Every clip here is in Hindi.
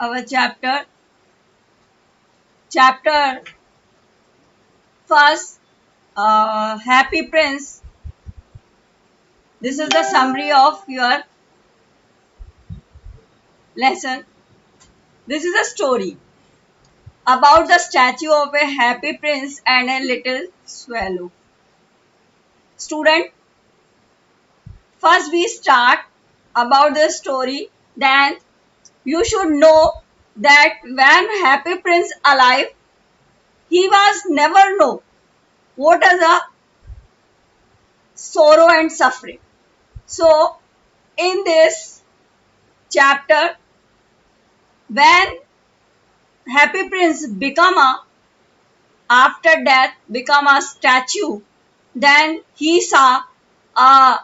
our chapter first, Happy Prince. This is the summary of your lesson. This is a story about the statue of a happy prince and a little swallow. Student, first we start about the story. Then you should know that when happy prince alive, he was never know what is a sorrow and suffering. So in this chapter, when happy prince become a after death become a statue, then he saw a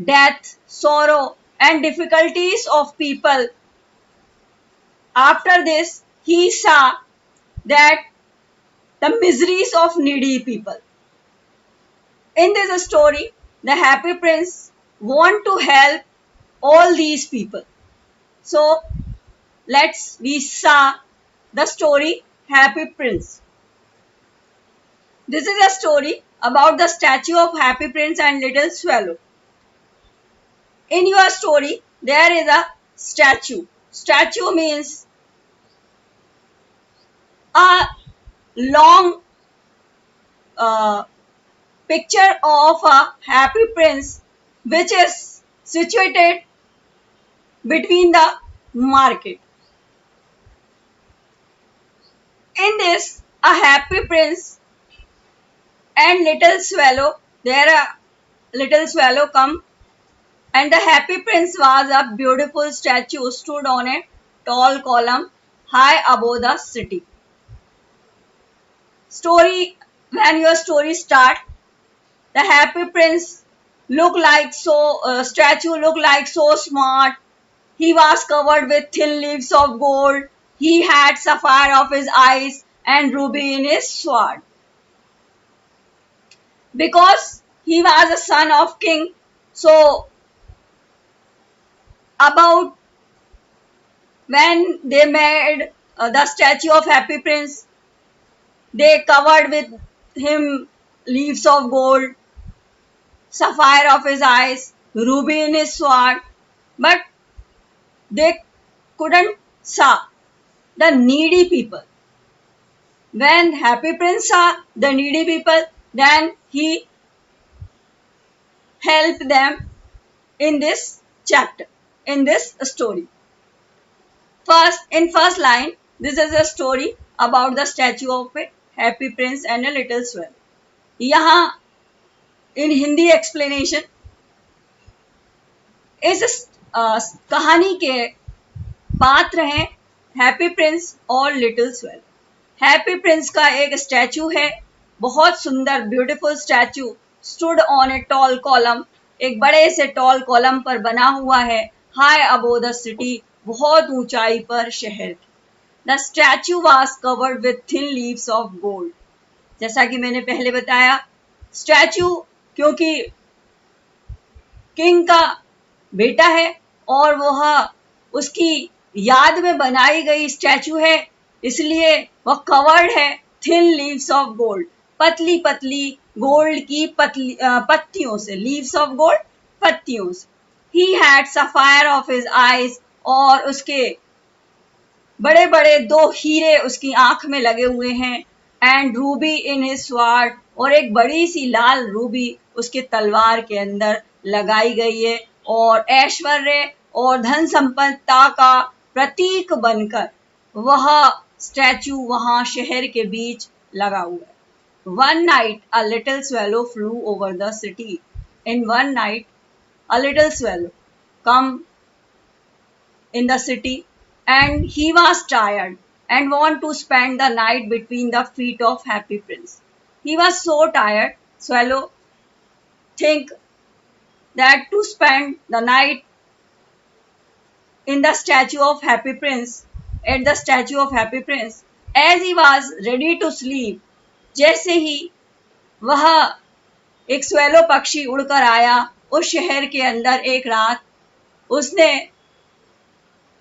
death, sorrow and difficulties of people. After this, he saw that the miseries of needy people. In this story, the happy prince want to help all these people. So we saw the story Happy Prince. This is a story about the statue of Happy Prince and Little Swallow. In your story, there is a statue. Statue means a long picture of a happy prince which is situated between the market. In this, a happy prince and little swallow, there a little swallow come, and the happy prince was a beautiful statue stood on a tall column high above the city. Story, when your story start, the happy prince statue look like so smart. He was covered with thin leaves of gold. He had sapphire of his eyes and ruby in his sword. Because he was a son of king, so about when they made the statue of happy prince, they covered with him leaves of gold, sapphire of his eyes, ruby in his sword, but they couldn't saw the needy people. When happy prince saw the needy people, then he helped them in this chapter, in this story. In first line, this is a story about the statue of a happy prince and a little swallow. यहाँ in Hindi explanation, इस कहानी के पात्र हैं हैप्पी प्रिंस और लिटिल स्वेलो. हैप्पी प्रिंस का एक स्टैचू है, बहुत सुंदर beautiful statue, stood on a tall column, एक बड़े से टॉल कॉलम पर बना हुआ है, हाई अबोव द सिटी, बहुत ऊंचाई पर शहर की. The statue was covered with thin leaves of gold. जैसा कि मैंने पहले बताया, स्टैचू क्योंकि किंग का बेटा है और वह उसकी याद में बनाई गई स्टैचू है, इसलिए वह कवर्ड है थिन लीव्स ऑफ गोल्ड, पतली पतली गोल्ड की पत्तियों से, लीव्स ऑफ गोल्ड पत्तियों से. He had sapphire of his eyes, और उसके बड़े बड़े 2 हीरे उसकी आंख में लगे हुए हैं. And Ruby in his sword, और एक बड़ी सी लाल रूबी उसके तलवार के अंदर लगाई गई है, और ऐश्वर्य और धन संपन्नता का प्रतीक बनकर वह स्टैचू वहां शहर के बीच लगा हुआ है. One night a little swallow flew over the city. In one night a little swallow come in the city, and he was tired and want to spend the night between the feet of happy prince. He was so tired, swallow think that to spend the night in the statue of happy prince, at the statue of happy prince, as he was ready to sleep, जैसे ही वह एक स्वेलो पक्षी उड़कर आया उस शहर के अंदर एक रात, उसने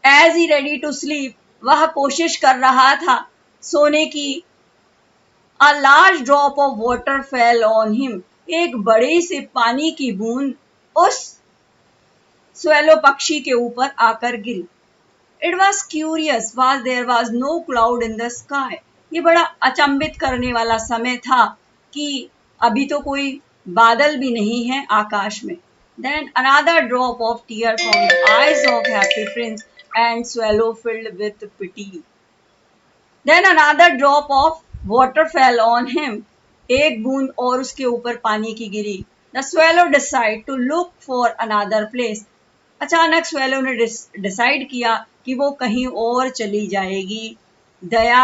as he ready to sleep, वह कोशिश कर रहा था सोने की। A large drop of water fell on him. एक बड़ी सी पानी की बूंद उस स्वेलो पक्षी के ऊपर आकर गिरी। It was curious, there was no cloud in the sky. ये बड़ा अचंभित करने वाला समय था कि अभी तो कोई बादल भी नहीं है आकाश में। Then another drop of tear from the eyes of Happy Prince and Swallow filled with pity. Then another drop of water fell on him. एक बूंद और उसके ऊपर पानी की गिरी। The swallow decided to look for another place. अचानक स्वेलो ने डिसाइड किया कि वो कहीं और चली जाएगी। दया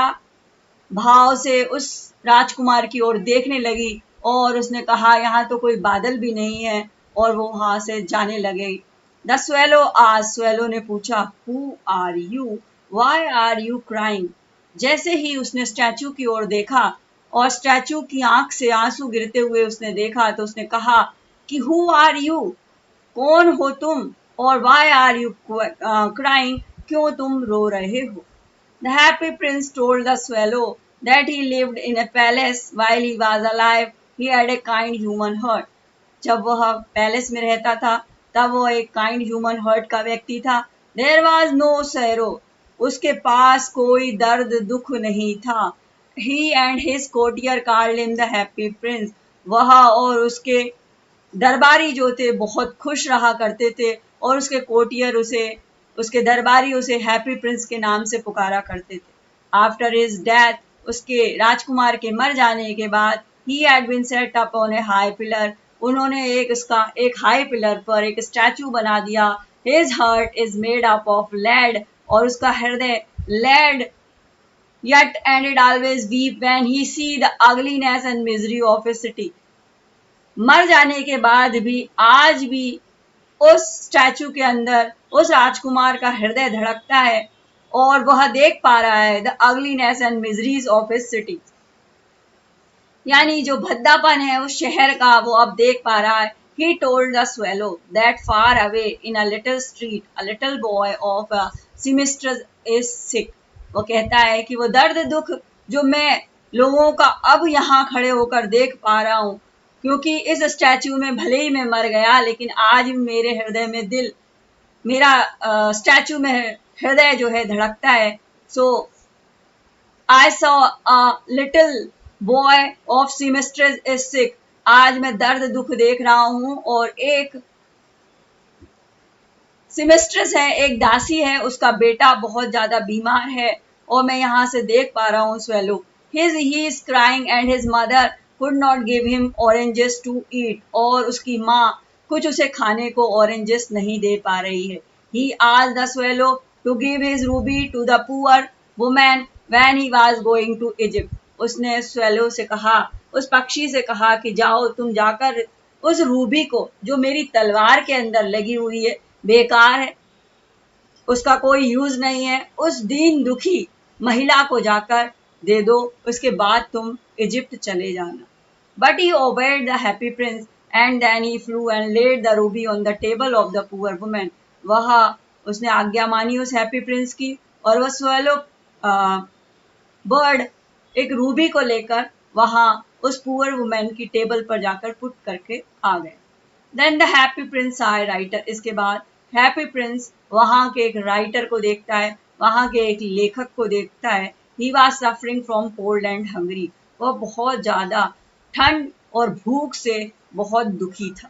भाव से उस राजकुमार की ओर देखने लगी और उसने कहा यहाँ तो कोई बादल भी नहीं है, और वो वहां से जाने लगे। द स्वेलो आज स्वेलो ने पूछा, who are you, why are you crying. जैसे ही उसने स्टैचू की ओर देखा और स्टैचू की आंख से आंसू गिरते हुए उसने देखा तो उसने कहा कि हु आर यू, कौन हो तुम, और वाई आर यू क्राइंग, क्यों तुम रो रहे हो। The happy prince told the swallow that he lived in a palace while he was alive. He had a kind human heart. जब वह पैलेस में रहता था तब वो एक काइंड ह्यूमन हर्ट का व्यक्ति था। There was no sorrow. उसके पास कोई दर्द दुख नहीं था। He and his courtier called him the happy prince. वह और उसके दरबारी जो थे बहुत खुश रहा करते थे और उसके कोटियर उसके दरबारी उसे हैप्पी प्रिंस के नाम से पुकारा करते थे। आफ्टर हिज डेथ, उसके राजकुमार के मर जाने के बाद, he had been set up on a high pillar, उन्होंने एक हाई पिलर पर एक स्टैचू बना दिया। His heart is made up of lead, और उसका हृदय lead, yet and it always weep when he see the ugliness and misery of a city. मर जाने के बाद भी आज भी उस स्टैचू के अंदर उस राजकुमार का हृदय धड़कता है और वह देख पा रहा है the ugliness and miseries of his city, यानी जो भद्दापन है उस शहर का वो अब देख पा रहा है। He told the swallow that far away in a little street a little boy of a seamstress is sick. वो कहता है कि वो दर्द दुख जो मैं लोगों का अब यहाँ खड़े होकर देख पा रहा हूँ, क्योंकि इस स्टैचू में भले ही मैं मर गया लेकिन आज भी मेरे हृदय में मेरा स्टैचू में हृदय जो है धड़कता है। So I saw a little boy of seamstress is sick, आज मैं दर्द दुख देख रहा हूँ और एक सीमेस्ट्रेस है, एक दासी है, उसका बेटा बहुत ज्यादा बीमार है और मैं यहाँ से देख पा रहा हूँ swallow. He is crying and his mother could not give him oranges to eat, और उसकी माँ कुछ उसे खाने को ऑरेंजेस नहीं दे पा रही है। He asked the swallow to give his ruby to the poor woman when he was going to Egypt. उसने स्वेलो से कहा, उस पक्षी से कहा कि जाओ तुम जाकर उस रूबी को जो मेरी तलवार के अंदर लगी हुई है, बेकार है, उसका कोई यूज नहीं है, उस दीन दुखी महिला को जाकर दे दो, उसके बाद तुम इजिप्ट चले जाना। But he obeyed the happy prince and then he flew and laid the ruby on the table of the poor woman. वह उसने आज्ञा मानी उस हैप्पी प्रिंस की और वह स्वेलो बर्ड एक रूबी को लेकर वहां उस पुअर वुमेन की टेबल पर जाकर पुट करके आ गए। देन द हैप्पी प्रिंस आए राइटर, इसके बाद हैप्पी प्रिंस वहां के एक राइटर को देखता है, वहां के एक लेखक को देखता है। He was suffering from cold and Hungary, वह बहुत ज्यादा ठंड और भूख से बहुत दुखी था।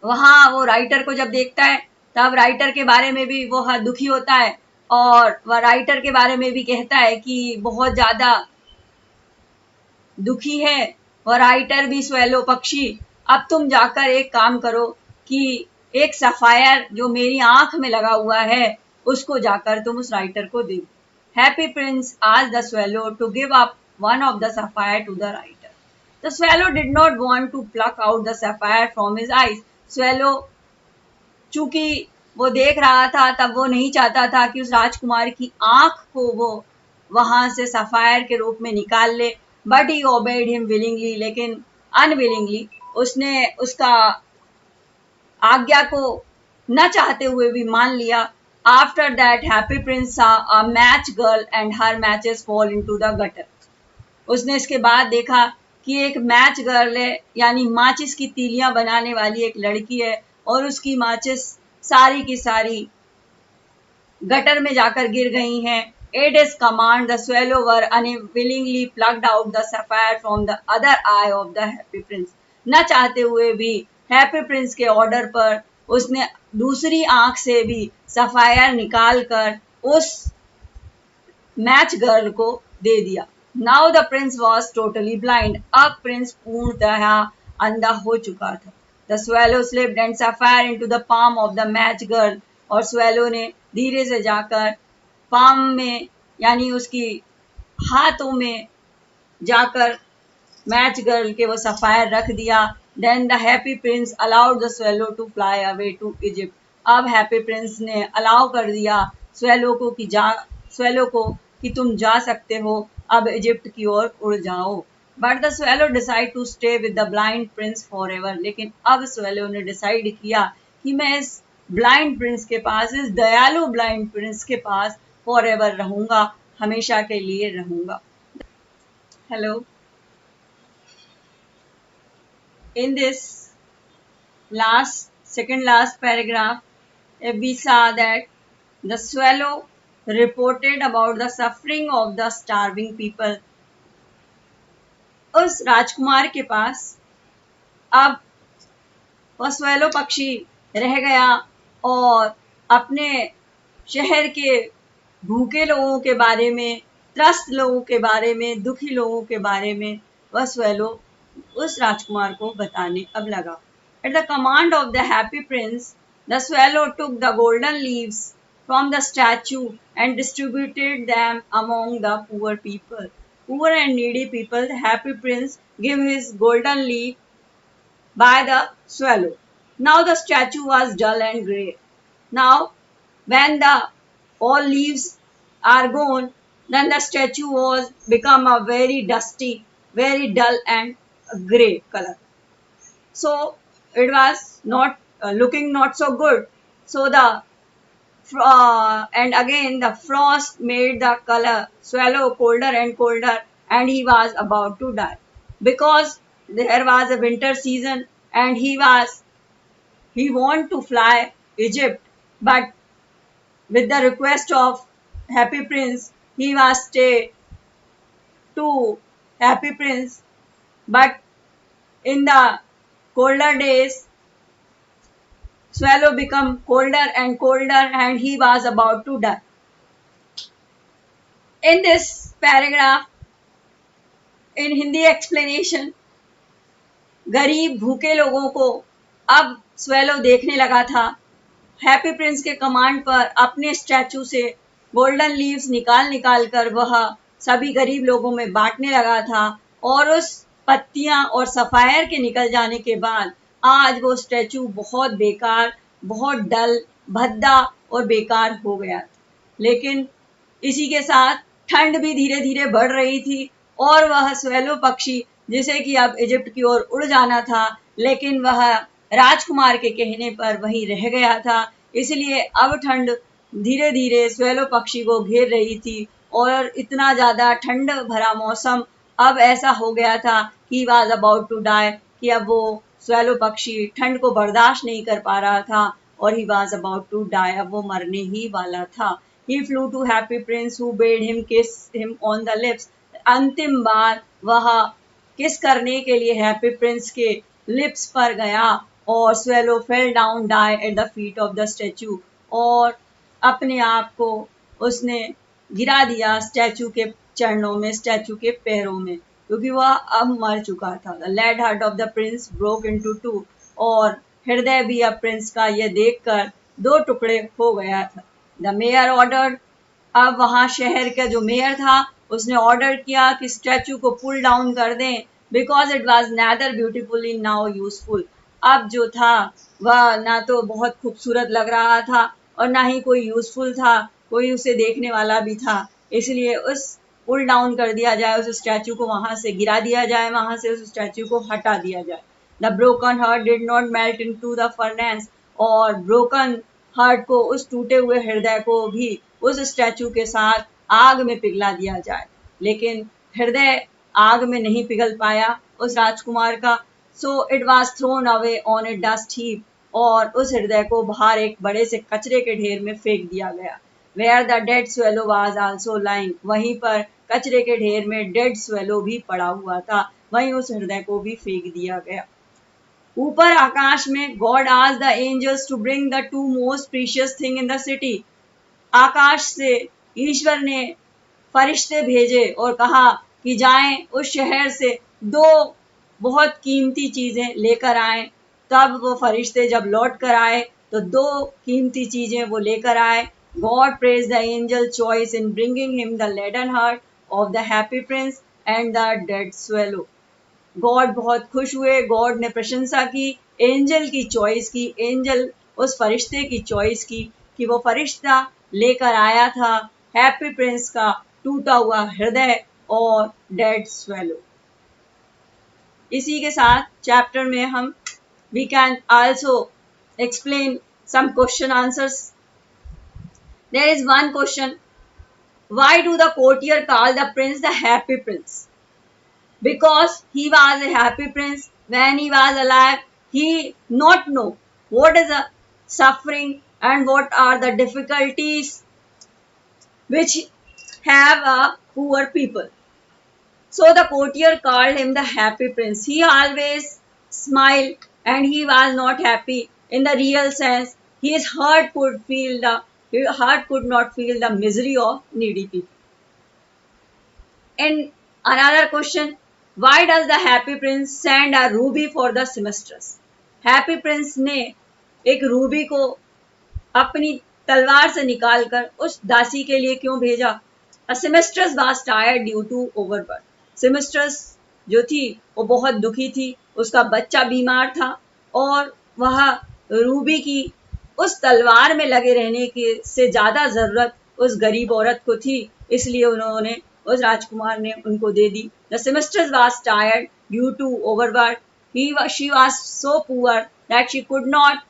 वहां वो राइटर को जब देखता है तब राइटर के बारे में भी वो दुखी होता है और वह राइटर के बारे में भी कहता है कि बहुत ज्यादा दुखी है। वह राइटर भी स्वेलो पक्षी, अब तुम जाकर एक काम करो कि एक सफायर जो मेरी आंख में लगा हुआ है उसको जाकर तुम उस राइटर को दे। Happy Prince asked the swallow to give up one of the sapphire to the writer. The swallow did not want to pluck out the sapphire from his eyes. Swallow चूंकि वो देख रहा था तब वो नहीं चाहता था कि उस राजकुमार की आंख को वो वहां से सफायर के रूप में निकाल ले। But he obeyed him willingly, लेकिन अनविलिंगली उसने उसका आज्ञा को न चाहते हुए भी मान लिया। After that, Happy Prince saw a match girl and her matches fall into the gutter. उसने इसके बाद देखा कि एक मैच गर्ल है, यानी माचिस की तीलियां बनाने वाली एक लड़की है, और उसकी माचिस सारी की सारी गटर में जाकर गिर गई हैं. At his command, the swallow were unwillingly plucked out the sapphire from the other eye of the Happy Prince. न चाहते हुए भी हैप्पी प्रिंस के ऑर्डर पर उसने दूसरी आंख से भी सफायर निकाल कर उस मैच गर्ल को दे दिया. Now the Prince was totally blind. अब प्रिंस पूर्णतः अंधा हो चुका था. The swallow slipped and sapphire into the palm of the match girl. और स्वेलो ने धीरे से जाकर पाम में यानी उसकी हाथों में जाकर मैच गर्ल के वो सफायर रख दिया. Then the happy prince allowed the swallow to fly away to Egypt. अब हैप्पी प्रिंस ने अलाउ कर दिया स्वेलो को कि तुम जा सकते हो, अब इजिप्ट की ओर उड़ जाओ. But the swallow decide to stay with the blind prince forever. लेकिन अब स्वेलो ने डिसाइड किया कि मैं इस ब्लाइंड प्रिंस के पास, इस दयालु ब्लाइंड प्रिंस के पास फॉर एवर रहूंगा, हमेशा के लिए रहूंगा. Hello. In this second last paragraph, we saw that the swallow reported about the suffering of the starving people. उस राजकुमार के पास अब वह स्वेलो पक्षी रह गया और अपने शहर के भूखे लोगों के बारे में, त्रस्त लोगों के बारे में, दुखी लोगों के बारे में वह स्वेलो उस राजकुमार को बताने अब लगा. At the command of the happy prince, the swallow took the golden leaves from the statue and distributed them among the poor people. Poor and needy people, the happy prince gave his golden leaf by the swallow. Now the statue was dull and grey. Now, when the all leaves are gone, then the statue was become a very dusty, very dull and grey color. So it was not looking not so good. So and again the frost made the color swallow colder and colder, and he was about to die, because there was a winter season and he want to fly Egypt, but with the request of Happy Prince, he was stay to Happy Prince. But in the colder days, swallow become colder and colder, and he was about to die. In this paragraph, in Hindi explanation, गरीब भूखे लोगों को अब स्वेलो देखने लगा था. हैप्पी प्रिंस के कमांड पर अपने स्टैचू से गोल्डन लीव्स निकाल कर वह सभी गरीब लोगों में बांटने लगा था. और उस पत्तियां और सफायर के निकल जाने के बाद आज वो स्टैचू बहुत बेकार, बहुत डल, भद्दा और बेकार हो गया. लेकिन इसी के साथ ठंड भी धीरे धीरे बढ़ रही थी और वह स्वेलो पक्षी, जिसे कि अब इजिप्ट की ओर उड़ जाना था, लेकिन वह राजकुमार के कहने पर वहीं रह गया था. इसलिए अब ठंड धीरे धीरे स्वेलो पक्षी को घेर रही थी और इतना ज़्यादा ठंड भरा मौसम अब ऐसा हो गया था कि वाज अबाउट टू डाई, कि अब वो स्वेलो पक्षी ठंड को बर्दाश्त नहीं कर पा रहा था और he was about to die, अब वो मरने ही वाला था. He flew to Happy Prince, who bade him kiss him on the lips. अंतिम बार वह किस करने के लिए हैप्पी प्रिंस के लिप्स पर गया और swallow fell down die at the feet of the statue, और अपने आप को उसने गिरा दिया स्टैचू के चरणों में, स्टैचू के पैरों में, क्योंकि वह अब मर चुका था. The lead heart of the prince broke into two. और हृदय भी अब प्रिंस का यह देखकर दो टुकड़े हो गया था. The mayor order. अब वहाँ शहर का जो मेयर था उसने ऑर्डर किया कि स्टैचू को पुल डाउन कर दें, because it was neither beautifully now useful. अब जो था वह ना तो बहुत खूबसूरत लग रहा था और ना ही कोई यूजफुल था, कोई उसे देखने वाला भी था. इसलिए उस पुल डाउन कर दिया जाए, उस स्टैचू को वहाँ से गिरा दिया जाए, वहाँ से उस स्टैचू को हटा दिया जाए. The broken heart did not melt into the furnace. और ब्रोकन हार्ट को, उस टूटे हुए हृदय को भी उस स्टैचू के साथ आग में पिघला दिया जाए। लेकिन हृदय आग में नहीं पिघल पाया उस राजकुमार का। So it was thrown away on A dust heap, और उस हृदय को बाहर एक बड़े से कचरे के ढेर में फेंक दिया गया। Where the dead swallow was also lying, वहीं पर कचरे के ढेर में डेड स्वेलो भी पड़ा हुआ था, वहीं उस हृदय को भी फेंक दिया गया। ऊपर आकाश में God asked the angels to bring the two most precious thing in the city. आकाश से ईश्वर ने फरिश्ते भेजे और कहा कि जाएं उस शहर से दो बहुत कीमती चीजें लेकर आए। तब वो फरिश्ते जब लौट कर आए तो दो कीमती चीजें वो लेकर आए। God praise the angel choice in bringing him the leaden heart of the happy prince and the dead swallow. God बहुत खुश हुए, गॉड ने प्रशंसा की एंजल की चॉइस की, एंजल उस फरिश्ते की चॉइस की कि वो फरिश्ता लेकर आया था हैप्पी प्रिंस का टूटा हुआ हृदय और डेड स्वेलो। इसी के साथ चैप्टर में हम we can also explain some question answers. There is one question: why do the courtier call the prince the happy prince? Because he was a happy prince when he was alive. He not know what is the suffering and what are the difficulties which have a poor people. So the courtier called him the happy prince. He always smiled and he was not happy in the real sense. His heart could not feel the misery of needy people. And another question, why does the happy prince send a ruby for the seamstress? Happy prince ने एक रूबी को अपनी तलवार से निकालकर उस दासी के लिए क्यों भेजा? A seamstress was tired due to overwork. सेमेस्ट्रस जो थी वो बहुत दुखी थी, उसका बच्चा बीमार था और वह रूबी की उस तलवार में लगे रहने की से ज्यादा जरूरत उस गरीब औरत को थी, इसलिए उन्होंने उस राजकुमार ने उनको दे दी। The seamstress was tired due to overwork, she was so poor that she could not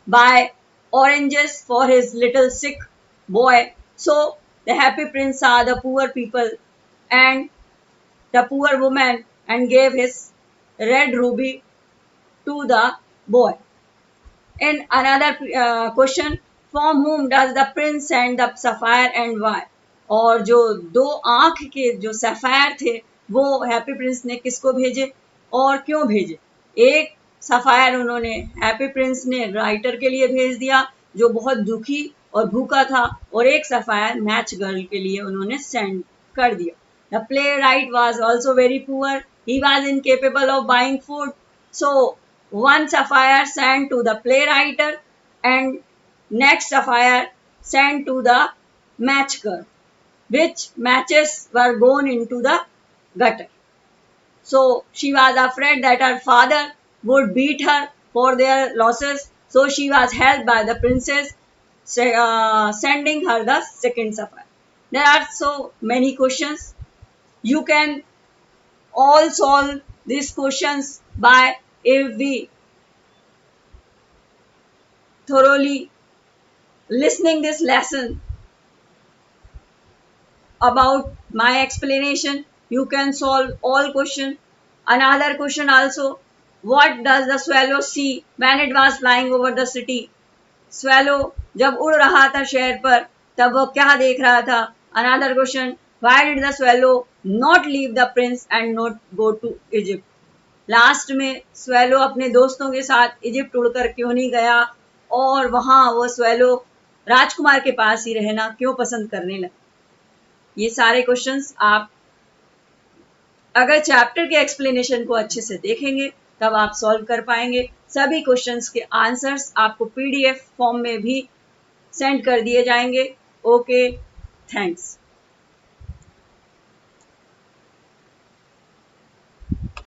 buy oranges for his little sick boy. So the happy prince saw the poor people and the poor woman and gave his red ruby to the boy. And another question, from whom does the prince send the sapphire and why? और जो दो आंख के जो सफायर थे वो हैप्पी प्रिंस ने किसको भेजे और क्यों भेजे? एक सफायर उन्होंने हैप्पी प्रिंस ने राइटर के लिए भेज दिया जो बहुत दुखी और भूखा था, और एक सफायर मैच गर्ल के लिए उन्होंने सेंड कर दिया। The playwright was also very poor. He was incapable of buying food. So one sapphire sent to the playwright and next sapphire sent to the match girl, which matches were gone into the gutter. So she was afraid that her father would beat her for their losses. So she was helped by the princess, sending her the second sapphire. There are so many questions. You can all solve these questions by if we thoroughly listening this lesson about my explanation. You can solve all question. Another question also, what does the swallow see when it was flying over the city? Swallow जब उड़ रहा था शहर पर तब वो क्या देख रहा था? Another question, why did the swallow not leave the prince and not go to Egypt? Last में स्वेलो अपने दोस्तों के साथ इजिप्ट उड़कर क्यों नहीं गया और वहां वो स्वेलो राजकुमार के पास ही रहना क्यों पसंद करने लगा? ये सारे क्वेश्चंस आप अगर चैप्टर के एक्सप्लेनेशन को अच्छे से देखेंगे तब आप सॉल्व कर पाएंगे। सभी क्वेश्चंस के आंसर्स आपको पीडीएफ फॉर्म में भी सेंड कर दिए जाएंगे। Okay, thanks.